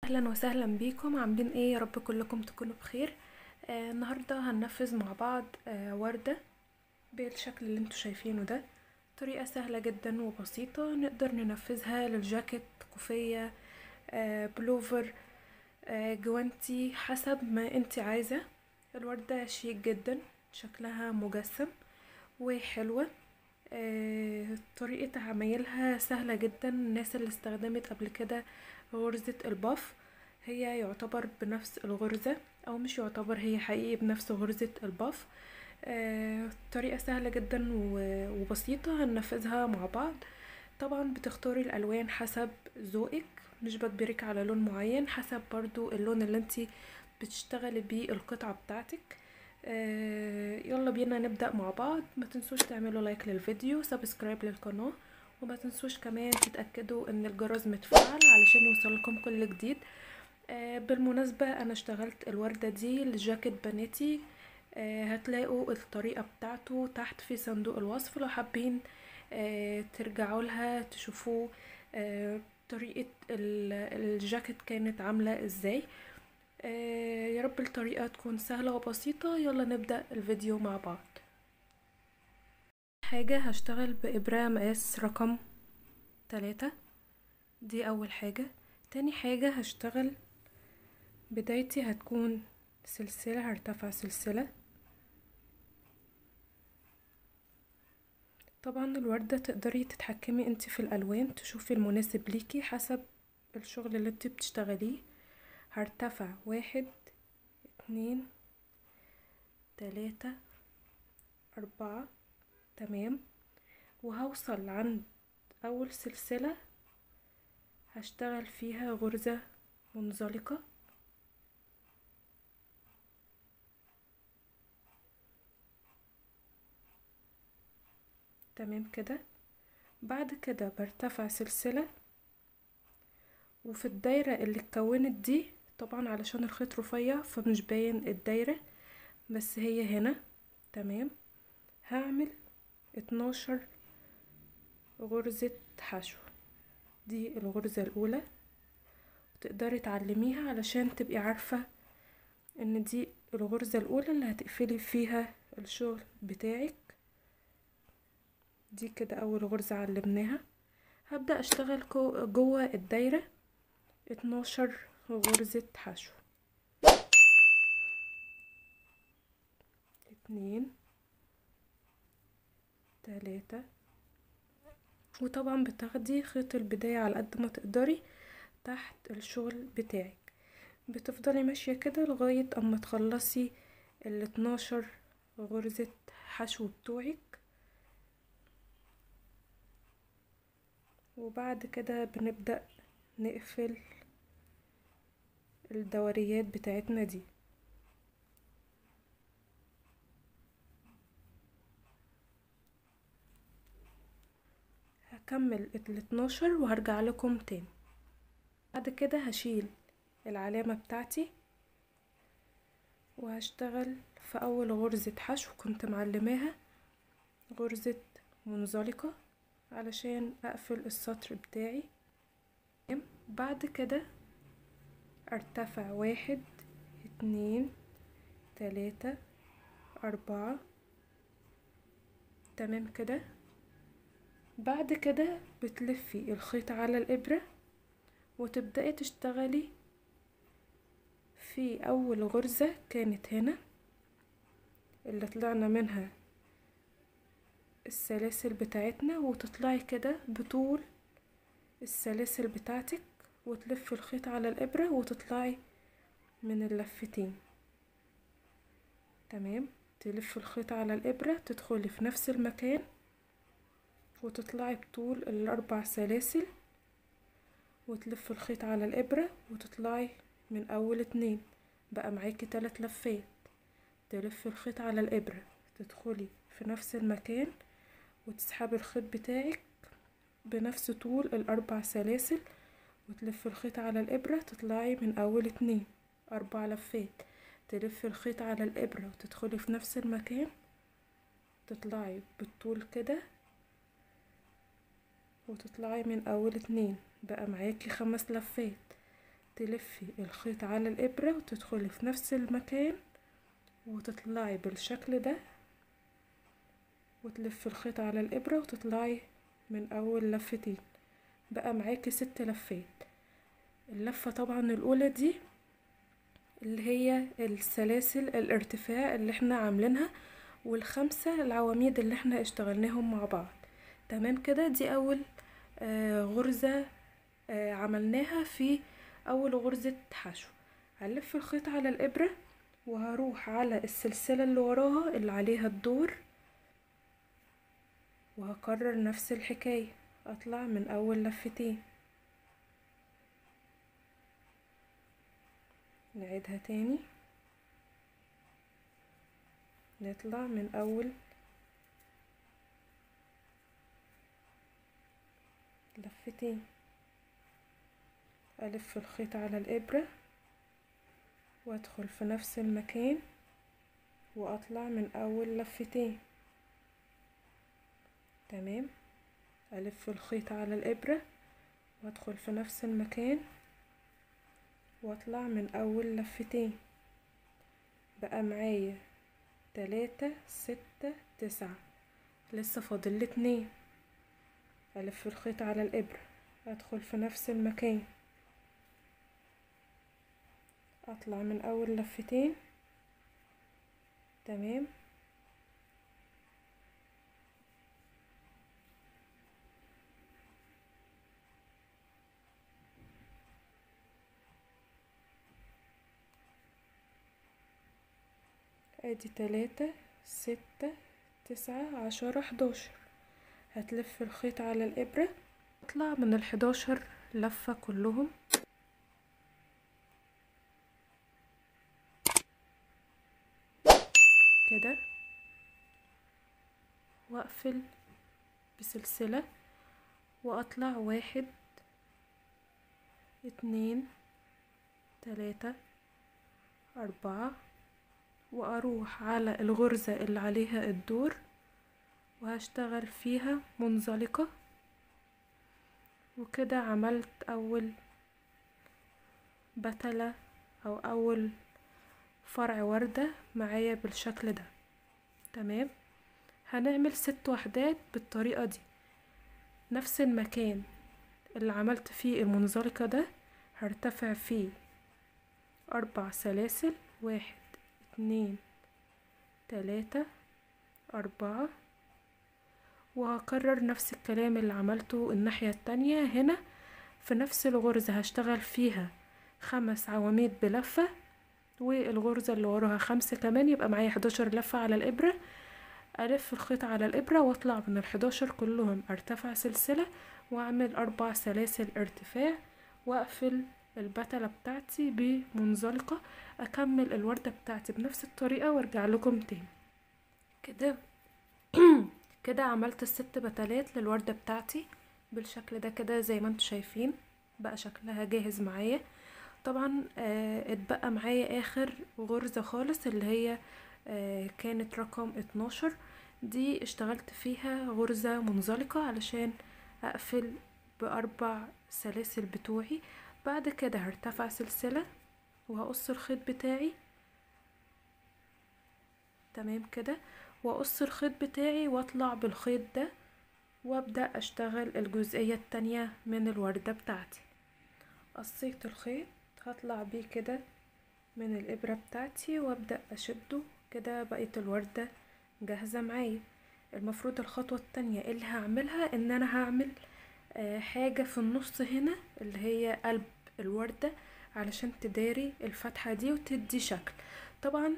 اهلا وسهلا بيكم. عاملين ايه؟ يا رب كلكم تكونوا بخير. النهارده هننفذ مع بعض وردة بالشكل اللي انتوا شايفينه ده. طريقة سهلة جدا وبسيطة نقدر ننفذها للجاكيت، كوفية، بلوفر، جوانتي، حسب ما انت عايزة. الوردة شيك جدا، شكلها مجسم وحلوة. طريقة عمايلها سهلة جدا. الناس اللي استخدمت قبل كده غرزة الباف، هي يعتبر بنفس الغرزة، او مش يعتبر، هي حقيقي بنفس غرزة الباف. طريقة سهلة جدا وبسيطة هننفذها مع بعض. طبعا بتختاري الالوان حسب ذوقك، مش بجبرك على لون معين، حسب برضو اللون اللي انتي بتشتغلي بيه القطعة بتاعتك. يلا بينا نبدأ مع بعض. ما تنسوش تعملوا لايك للفيديو، سبسكرايب للقناة، وما تنسوش كمان تتأكدوا ان الجرس متفعل علشان يوصلكم كل جديد. بالمناسبة انا اشتغلت الوردة دي لجاكيت بناتي. هتلاقوا الطريقة بتاعته تحت في صندوق الوصف لو حابين ترجعوا لها تشوفوا طريقة الجاكيت كانت عاملة ازاي. يا رب الطريقة تكون سهلة وبسيطة. يلا نبدأ الفيديو مع بعض. حاجة هشتغل بإبرة مقاس رقم 3، دي أول حاجة. تاني حاجة هشتغل، بدايتي هتكون سلسلة، هرتفع سلسلة. طبعا الوردة تقدري تتحكمي انت في الألوان، تشوفي المناسب ليكي حسب الشغل اللي انت بتشتغليه. هرتفع 1 2 3 4، تمام. وهوصل عند اول سلسلة هشتغل فيها غرزة منزلقة، تمام كده. بعد كده برتفع سلسلة، وفي الدايرة اللي اتكونت دي، طبعا علشان الخيط رفيع فمش باين الدايرة، بس هي هنا، تمام. هعمل 12 غرزة حشو. دي الغرزة الأولى، تقدري تعلميها علشان تبقي عارفة ان دي الغرزة الأولى اللي هتقفلي فيها الشغل بتاعك. دي كده أول غرزة علمناها. هبدأ أشتغل جوه الدايرة 12 غرزة حشو. 2 3. وطبعا بتاخدي خيط البداية على قد ما تقدري تحت الشغل بتاعك. بتفضلي ماشية كده لغاية اما تخلصي 12 غرزة حشو بتوعك. وبعد كده بنبدأ نقفل الدوريات بتاعتنا دي. هكمل 12 وهرجع لكم تاني. بعد كده هشيل العلامة بتاعتي وهشتغل في اول غرزة حشو كنت معلماها غرزة منزلقة علشان اقفل السطر بتاعي. بعد كده ارتفع 1 2 3 4، تمام كده. بعد كده بتلفي الخيط على الابرة وتبدأي تشتغلي في اول غرزة كانت هنا اللي طلعنا منها السلاسل بتاعتنا، وتطلعي كده بطول السلاسل بتاعتك وتلفي الخيط على الابرة وتطلعي من اللفتين، تمام. تلفي الخيط على الابرة، تدخلي في نفس المكان وتطلعي بطول الاربع سلاسل وتلفي الخيط على الابرة وتطلعي من اول 2، بقى معاكي 3 لفات. تلفي الخيط على الابرة، تدخلي في نفس المكان وتسحبي الخيط بتاعك بنفس طول الاربع سلاسل وتلفي الخيط على الابرة، تطلعي من اول 2 4 لفات. تلفي الخيط على الابرة وتدخلي في نفس المكان، تطلعي بالطول كده وتطلعي من اول 2، بقى معاكي 5 لفات. تلفي الخيط على الابرة وتدخلي في نفس المكان وتطلعي بالشكل ده، وتلفي الخيط على الابرة وتطلعي من اول لفتين. بقى معاكي 6 لفات. اللفة طبعا الاولى دي اللي هي السلاسل الارتفاع اللي احنا عاملينها، والخمسة العواميد اللي احنا اشتغلناهم مع بعض. تمام كده، دي اول غرزة عملناها في اول غرزة حشو. هلف الخيط على الابرة وهروح على السلسلة اللي وراها اللي عليها الدور، وهكرر نفس الحكاية، اطلع من اول لفتين. نعيدها تاني، نطلع من اول لفتين، الف الخيط على الابرة وادخل في نفس المكان واطلع من اول لفتين. تمام، الف الخيط على الابرة وادخل في نفس المكان واطلع من اول لفتين. بقى معايا 3 6 9، لسه فاضل لي 2. الف الخيط على الابرة، ادخل في نفس المكان، اطلع من اول لفتين. تمام، ادي 3 6 9 10 11. هتلف الخيط على الابرة، اطلع من ال11 لفة كلهم كده، واقفل بسلسلة واطلع 1 2 3 4، واروح على الغرزة اللي عليها الدور وهشتغل فيها منزلقة. وكده عملت اول بتلة او اول فرع وردة معايا بالشكل ده. تمام، هنعمل 6 وحدات بالطريقة دي. نفس المكان اللي عملت فيه المنزلقة ده هرتفع فيه 4 سلاسل، 1 2 3 4، وهكرر نفس الكلام اللي عملته الناحية التانية. هنا في نفس الغرزة هشتغل فيها 5 عواميد بلفة، والغرزة اللي وراها 5 كمان، يبقى معايا 11 لفة على الابرة. الف الخيط على الابرة واطلع من ال11 كلهم ارتفع سلسلة واعمل 4 سلاسل ارتفاع، واقفل البتلة بتاعتي بمنزلقة. اكمل الوردة بتاعتي بنفس الطريقة وارجع لكم تاني كده. كده عملت ال6 بتلات للوردة بتاعتي بالشكل ده كده زي ما انتوا شايفين. بقى شكلها جاهز معايا. طبعا اتبقى معايا اخر غرزة خالص اللي هي كانت رقم 12. دي اشتغلت فيها غرزة منزلقة علشان اقفل ب4 سلاسل بتوعي. بعد كده هرتفع سلسلة وهقص الخيط بتاعي. تمام كده، واقص الخيط بتاعي واطلع بالخيط ده وابدأ اشتغل الجزئية التانية من الوردة بتاعتي. قصيت الخيط هطلع بيه كده من الابرة بتاعتي وابدأ اشده كده. بقيت الوردة جاهزة معايا. المفروض الخطوة التانية اللي هعملها ان انا هعمل حاجة في النص هنا اللي هي قلب الوردة علشان تداري الفتحة دي وتدي شكل. طبعا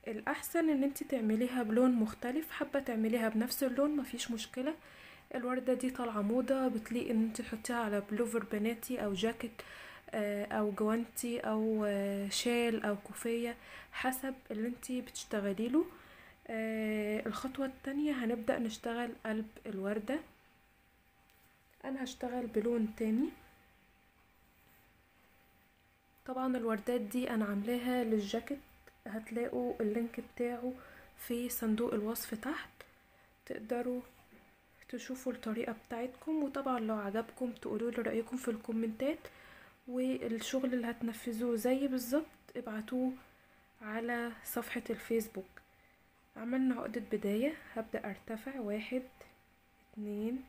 الاحسن ان انت تعمليها بلون مختلف، حابة تعمليها بنفس اللون مفيش مشكلة. الوردة دي طالعة موضة، بتليق ان انت تحطيها على بلوفر بناتي او جاكيت او جوانتي او شال او كوفية حسب اللي انت بتشتغلي له. الخطوة التانية هنبدأ نشتغل قلب الوردة. انا هشتغل بلون تاني. طبعا الوردات دي انا عاملاها للجاكيت، هتلاقوا اللينك بتاعه في صندوق الوصف تحت، تقدروا تشوفوا الطريقة بتاعتكم. وطبعا لو عجبكم تقولوا لي رأيكم في الكومنتات، والشغل اللي هتنفذوه زي بالظبط ابعتوه على صفحة الفيسبوك. عملنا عقدة بداية، هبدأ ارتفع 1 2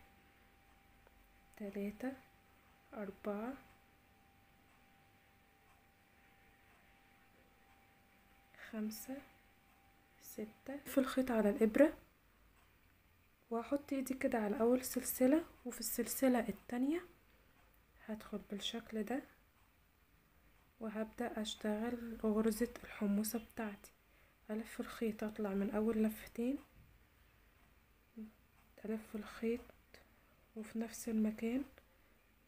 3 4 5 6. في الخيط على الإبرة وهحط ايدي كده على اول سلسلة، وفي السلسلة التانية هدخل بالشكل ده وهبدأ اشتغل غرزة الحموصة بتاعتي. الف الخيط، اطلع من اول لفتين، الف الخيط وفي نفس المكان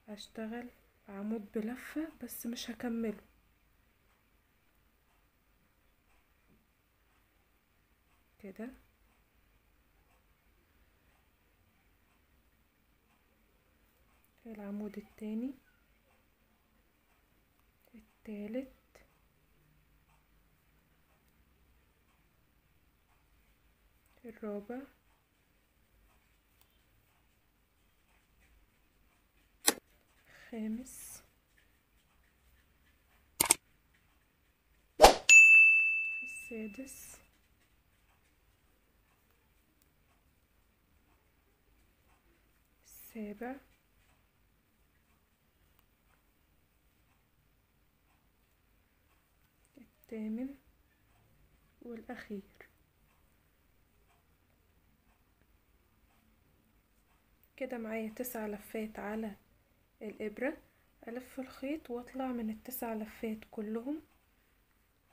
اشتغل عمود بلفة بس مش هكمله كده. العمود التاني، التالت، الرابع، الخامس، السادس، السابع، الثامن والأخير. كده معايا 9 لفات على الإبرة. ألف الخيط واطلع من ال9 لفات كلهم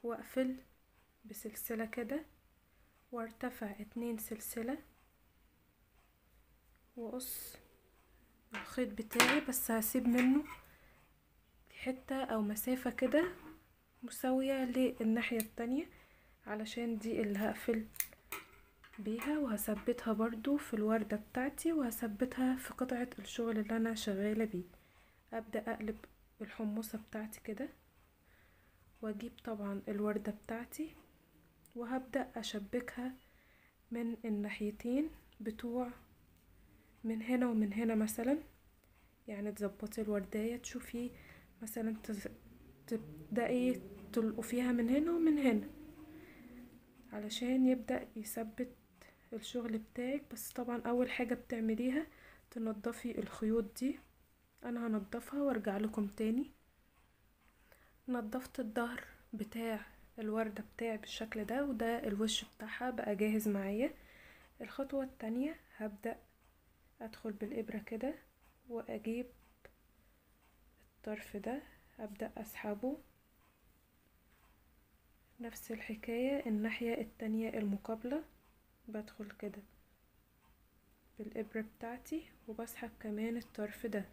واقفل بسلسلة كده وارتفع 2 سلسلة واقص الخيط بتاعي، بس هسيب منه حتة او مسافة كده مساوية للناحية التانية علشان دي اللي هقفل بيها، وهثبتها برضو في الوردة بتاعتي وهثبتها في قطعة الشغل اللي انا شغالة بيه. ابدأ اقلب الحموصة بتاعتي كده واجيب طبعا الوردة بتاعتي وهبدأ اشبكها من الناحيتين بتوع من هنا ومن هنا مثلا. يعني تظبطي الوردية، تشوفي مثلا تبدأي تلقوا فيها من هنا ومن هنا علشان يبدأ يثبت الشغل بتاعك. بس طبعا اول حاجة بتعمليها تنضفي الخيوط دي. انا هنضفها وارجع لكم تاني. نضفت الظهر بتاع الوردة بتاعي بالشكل ده، وده الوش بتاعها بقى جاهز معايا. الخطوة التانية هبدأ ادخل بالابرة كده واجيب الطرف ده، ابدأ اسحبه. نفس الحكاية الناحية التانية المقابلة، بدخل كده بالابرة بتاعتي وبسحب كمان الطرف ده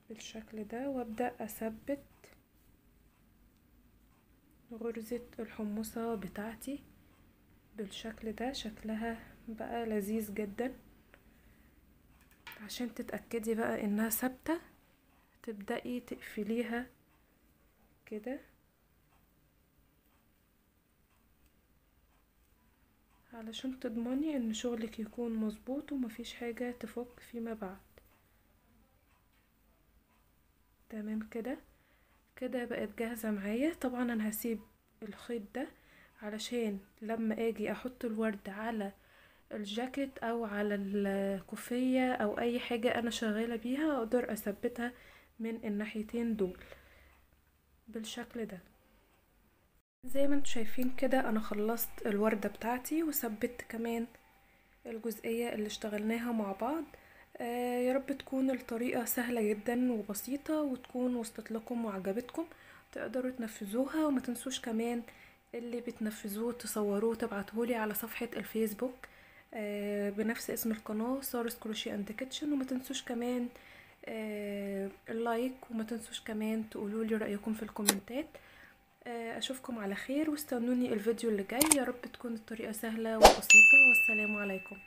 بالشكل ده، وابدأ اثبت غرزة الحموصة بتاعتي بالشكل ده. شكلها بقى لذيذ جدا. عشان تتأكدي بقى انها ثابتة تبدأي تقفليها كده علشان تضمني ان شغلك يكون مظبوط ومفيش حاجة تفك فيما بعد. تمام كده. كده بقت جاهزة معايا. طبعا انا هسيب الخيط ده علشان لما اجي احط الورد على الجاكيت او على الكوفية او اي حاجة انا شغالة بيها اقدر اثبتها من الناحيتين دول بالشكل ده. زي ما انتم شايفين كده انا خلصت الوردة بتاعتي وثبت كمان الجزئية اللي اشتغلناها مع بعض. يا رب تكون الطريقة سهلة جدا وبسيطة وتكون وصلت لكم وعجبتكم، تقدروا تنفذوها. وما تنسوش كمان اللي بتنفذوه تصوروه تبعتهولي على صفحة الفيسبوك بنفس اسم القناة سارس كروشيه اند كيتشن. وما تنسوش كمان اللايك، وما تنسوش كمان تقولولي رأيكم في الكومنتات. اشوفكم على خير واستنوني الفيديو اللي جاي. يا رب تكون الطريقة سهلة وبسيطة، والسلام عليكم.